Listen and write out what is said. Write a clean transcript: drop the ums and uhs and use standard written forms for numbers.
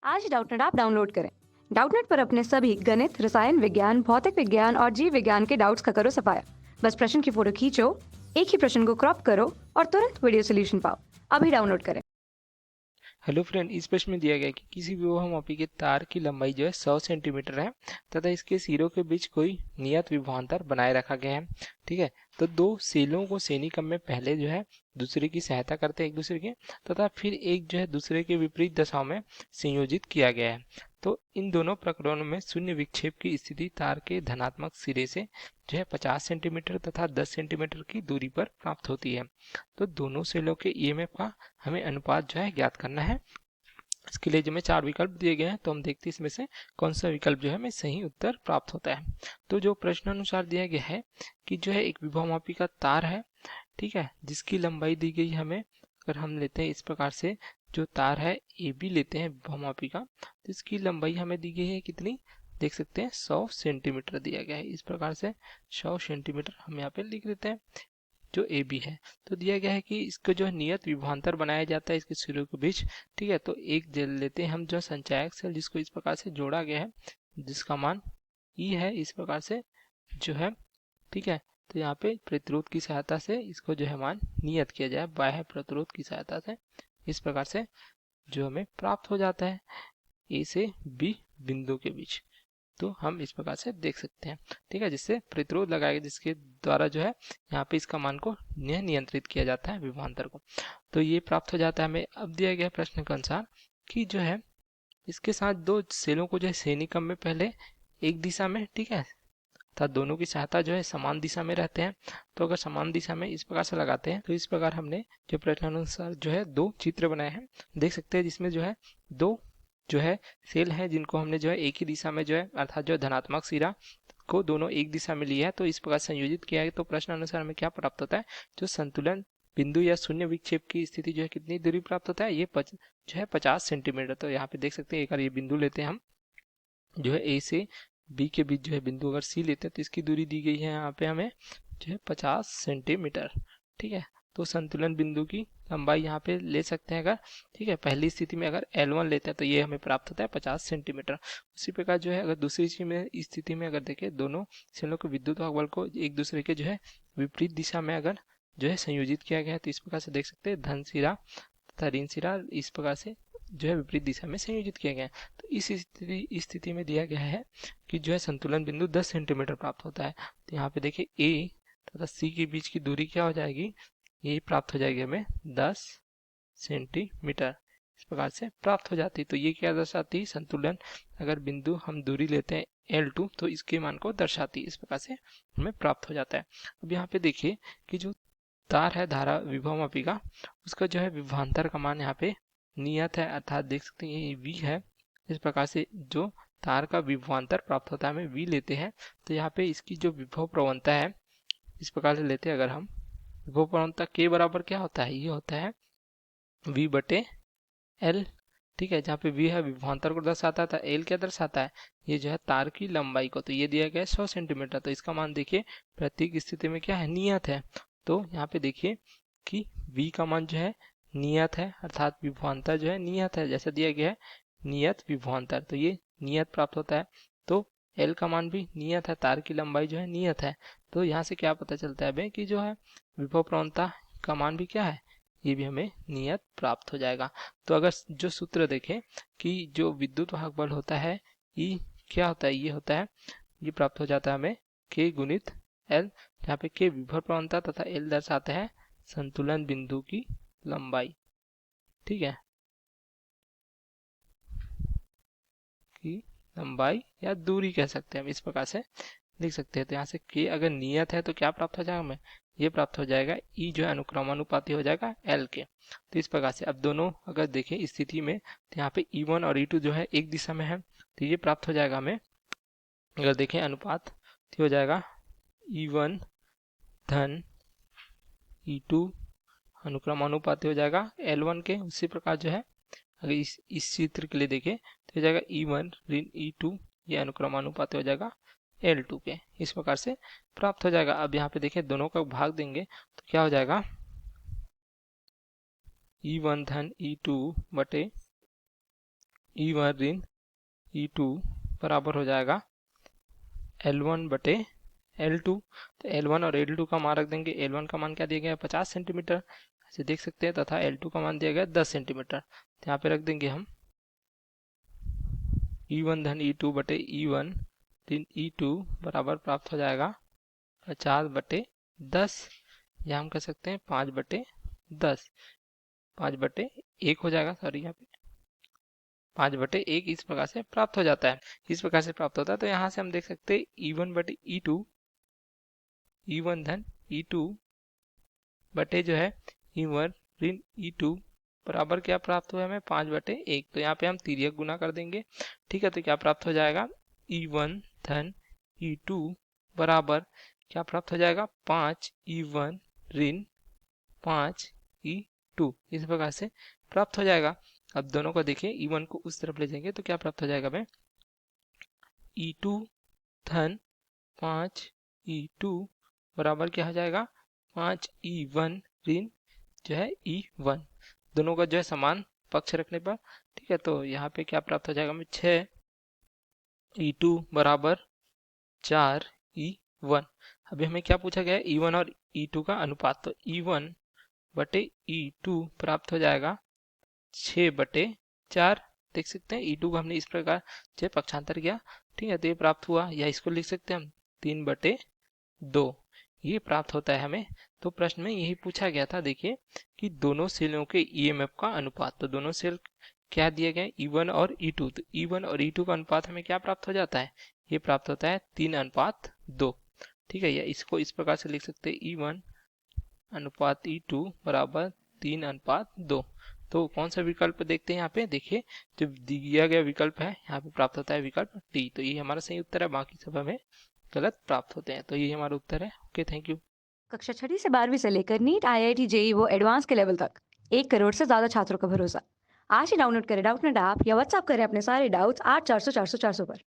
आज Doubtnut app download करें। Doubtnut पर अपने सभी गणित, रसायन विज्ञान, भौतिक विज्ञान और जीव विज्ञान के डाउट्स का करो सफाया। बस प्रश्न की फोटो खींचो, एक ही प्रश्न को क्रॉप करो और तुरंत वीडियो सोल्यूशन पाओ। अभी डाउनलोड करें। हेलो फ्रेंड, इस प्रश्न में दिया गया है कि किसी विभवामापी के तार की लंबाई जो है 100 सेंटीमीटर है तथा इसके सिरों के बीच कोई नियत विभवांतर बनाए रखा गया है। ठीक है, तो दो सेलों को श्रेणी क्रम में पहले जो है दूसरे की सहायता करते हैं एक दूसरे के, तथा फिर एक जो है दूसरे के विपरीत दशाओं में संयोजित किया गया है। तो इन दोनों प्रकरणों में शून्य विक्षेप की स्थिति तार के धनात्मक सिरे से जो है 50 सेंटीमीटर तथा 10 सेंटीमीटर की दूरी पर प्राप्त होती है। तो दोनों सेलों के ईएमएफ का हमें अनुपात जो है ज्ञात करना है। इसके लिए जो हमें 4 विकल्प दिए गए हैं, तो हम देखते हैं इसमें से कौन सा विकल्प जो है हमें सही उत्तर प्राप्त होता है। तो जो प्रश्न अनुसार दिया गया है कि जो है एक विभवमापी का तार है, ठीक है, जिसकी लंबाई दी गई हमें, अगर हम लेते हैं इस प्रकार से, जो तार है ए बी लेते हैं विभवमापी का, तो इसकी लंबाई हमें दी गई है कितनी, देख सकते हैं 100 सेंटीमीटर दिया गया है। इस प्रकार से 100 सेंटीमीटर हम यहाँ पे लिख देते हैं जो ए बी है। तो दिया गया है कि इसको जो है नियत विभवांतर बनाया जाता है इसके सिरों के बीच। ठीक है, तो एक जेल लेते हैं हम जो संचायक सेल, जिसको इस प्रकार से जोड़ा गया है, जिसका मान ई है इस प्रकार से जो है। ठीक है, तो यहाँ पे प्रतिरोध की सहायता से इसको जो है मान नियत किया जाए बाह्य प्रतिरोध की सहायता से। इस प्रकार से जो हमें प्राप्त हो जाता है ए से बी बिंदु के बीच। तो हम इस प्रकार से देख सकते हैं। ठीक है, जिससे प्रतिरोध लगाएगा, जिसके द्वारा जो है यहाँ पे इसका मान को नियंत्रित किया जाता है विभवांतर को। तो ये प्राप्त हो जाता है हमें। अब दिया गया प्रश्न के अनुसार कि जो है इसके साथ दो सेलों को जो है श्रेणी क्रम में पहले एक दिशा में, ठीक है, तथा दोनों की सहायता जो है समान दिशा में रहते हैं। तो अगर समान दिशा में इस प्रकार से लगाते हैं, तो इस प्रकार हमने जो प्रश्न अनुसार जो है दो चित्र बनाए हैं, देख सकते हैं, जिसमें जो है दो जो है सेल है जिनको हमने जो है एक ही दिशा में जो है, अर्थात जो धनात्मक सिरा को दोनों एक दिशा में लिया है, तो इस प्रकार संयोजित किया है। तो प्रश्न अनुसार हमें क्या प्राप्त होता है, जो संतुलन बिंदु या शून्य विक्षेप की स्थिति जो है कितनी दूरी प्राप्त होता है, ये जो है 50 सेंटीमीटर। तो यहाँ पे देख सकते हैं, एक बार ये बिंदु लेते हैं हम, जो है ए से बी के बीच जो है बिंदु अगर सी लेते हैं, तो इसकी दूरी दी गई है यहाँ पे हमें जो है 50 सेंटीमीटर। ठीक है, तो संतुलन बिंदु की लंबाई यहाँ पे ले सकते हैं अगर, ठीक है, पहली स्थिति में अगर L1 लेते हैं तो ये हमें प्राप्त होता है 50 सेंटीमीटर। उसी प्रकार जो है अगर दूसरी स्थिति में अगर देखें, दोनों सेलों के विद्युत बल को एक दूसरे के जो है विपरीत दिशा में अगर जो है संयोजित किया गया है, तो इस प्रकार से देख सकते हैं धन सिरा तथा ऋण सिरा इस प्रकार से जो है विपरीत दिशा में संयोजित किया गया है। तो इस स्थिति में दिया गया है कि जो है संतुलन बिंदु 10 सेंटीमीटर प्राप्त होता है। तो यहाँ पे देखिए ए तथा सी के बीच की दूरी क्या हो जाएगी, ये प्राप्त हो जाएगी हमें 10 सेंटीमीटर। इस प्रकार से प्राप्त हो जाती है। तो ये क्या दर्शाती है, संतुलन अगर बिंदु हम दूरी लेते हैं L2, तो इसके मान को दर्शाती है। इस प्रकार से हमें प्राप्त हो जाता है। अब यहाँ पे देखिए कि जो तार है धारा विभवमापी का, उसका जो है विभवांतर का मान यहाँ पे नियत है, अर्थात देख सकते हैं ये v है। इस प्रकार से जो तार का विभवांतर प्राप्त होता है, हमें v लेते हैं, तो यहाँ पे इसकी जो विभव प्रवणता है इस प्रकार से लेते हैं अगर हम, विभव प्रवणता के बराबर क्या होता है, ये होता है v बटे l। ठीक है, जहाँ पे v है विभवांतर को दर्शाता था, l क्या दर्शाता है, ये जो है तार की लंबाई को। तो ये दिया गया है 100 सेंटीमीटर। तो इसका मान देखिए प्रत्येक स्थिति में क्या है, नियत है। तो यहाँ पे देखिए कि v का मान जो है नियत है, अर्थात विभवांतर जो है नियत है, जैसा दिया गया है नियत विभवांतर, तो ये नियत प्राप्त होता है। तो L का मान भी नियत है, तार की लंबाई जो है नियत है। तो यहाँ से क्या पता चलता है भाई कि जो है विभव प्रवणता का मान भी क्या है, ये भी हमें नियत प्राप्त हो जाएगा। तो अगर जो सूत्र देखें कि जो विद्युत वाहक बल होता है E क्या होता है, ये होता है, ये प्राप्त हो जाता है हमें K गुणित L, जहाँ पे K विभव प्रवणता तथा L दर्शाता है संतुलन बिंदु की लंबाई। ठीक है, की लंबाई या दूरी कह सकते हैं हम, इस प्रकार से लिख सकते हैं। तो यहाँ से K अगर नियत है तो क्या प्राप्त हो जाएगा हमें, ये प्राप्त हो जाएगा E जो है अनुक्रमानुपाती हो जाएगा L के। तो इस प्रकार से अब दोनों अगर देखें इस स्थिति में, तो यहाँ पे E1 और E2 जो है एक दिशा में है, तो ये प्राप्त हो जाएगा हमें, अगर देखें अनुपात तो हो जाएगा E1 धन E2 अनुक्रमानुपाती हो जाएगा L1 के। उसी प्रकार जो है अगर इस चित्र के लिए देखें तो हो जाएगा E1 ऋण E2, ये अनुक्रमानुपाती हो जाएगा L2 के। इस प्रकार से प्राप्त हो जाएगा। अब यहाँ पे देखें दोनों का भाग देंगे तो क्या हो जाएगा, E1 धन E2 बटे E1 ऋण E2 बराबर हो जाएगा L1 बटे L2। तो L1 और L2 का मान रख देंगे। L1 का मान क्या दिया गया है 50 सेंटीमीटर, ऐसे देख सकते हैं, तथा L2 का मान दिया गया 10 सेंटीमीटर। तो यहाँ पे रख देंगे हम E1 धन E2 बटे E1 ऋण E2 बराबर प्राप्त हो जाएगा 50 बटे 10, या हम कह सकते हैं 5 बटे 10, 5 बटे 1 हो जाएगा, सॉरी यहाँ पे 5 बटे 1 इस प्रकार से प्राप्त हो जाता है, इस प्रकार से प्राप्त होता है। तो यहाँ से हम देख सकते हैं E1 बटे E2, E1 धन E2 बटे जो है E1 ऋण E2 बराबर क्या प्राप्त हुआ हमें 5 बटे 1। तो यहाँ पे हम तिर्यक गुना कर देंगे, ठीक है। तो क्या प्राप्त हो जाएगा E1 धन E2 बराबर क्या प्राप्त हो जाएगा 5 E1 ऋण 5 E2, इस प्रकार से प्राप्त हो जाएगा। अब दोनों को देखिए, E1 को उस तरफ ले जाएंगे तो क्या प्राप्त हो जाएगा हमें E2 धन 5 E2 बराबर क्या हो जाएगा 5 E1 ऋण जो है E1, दोनों का जो है समान पक्ष रखने पर, ठीक है। तो यहाँ पे क्या प्राप्त हो जाएगा हमें 6 E2 बराबर 4 E1। अभी हमें क्या पूछा गया है E1 और E2 का अनुपात, तो E1 बटे E2 प्राप्त हो जाएगा 6 बटे 4। देख सकते हैं E2 को हमने इस प्रकार जो पक्षांतर किया, ठीक है, तो ये प्राप्त हुआ, या इसको लिख सकते हैं हम 3 बटे 2, ये प्राप्त होता है हमें। तो प्रश्न में यही पूछा गया था, देखिए कि दोनों सेलों के ईएमएफ का अनुपात, तो दोनों सेल क्या दिए गए E1 और E2, तो E1 और E2 का अनुपात हमें क्या प्राप्त हो जाता है, ये प्राप्त होता है 3:2, ठीक है। या इसको इस प्रकार से लिख सकते हैं E1 अनुपात E2 बराबर 3:2। तो कौन सा विकल्प देखते हैं यहाँ पे, देखिए जो दिया गया विकल्प है यहाँ पे प्राप्त होता है विकल्प डी, तो ये हमारा सही उत्तर है, बाकी सब हमें गलत प्राप्त होते हैं। तो ये हमारा उत्तर है। Okay, thank you. कक्षा 6ठी से 12वीं से लेकर नीट, IIT, जेईई वो एडवांस के लेवल तक 1 करोड़ से ज्यादा छात्रों का भरोसा। आज ही डाउनलोड करें डाउटनेट ऐप या व्हाट्सएप करें अपने सारे डाउट्स 8400 400 400 पर।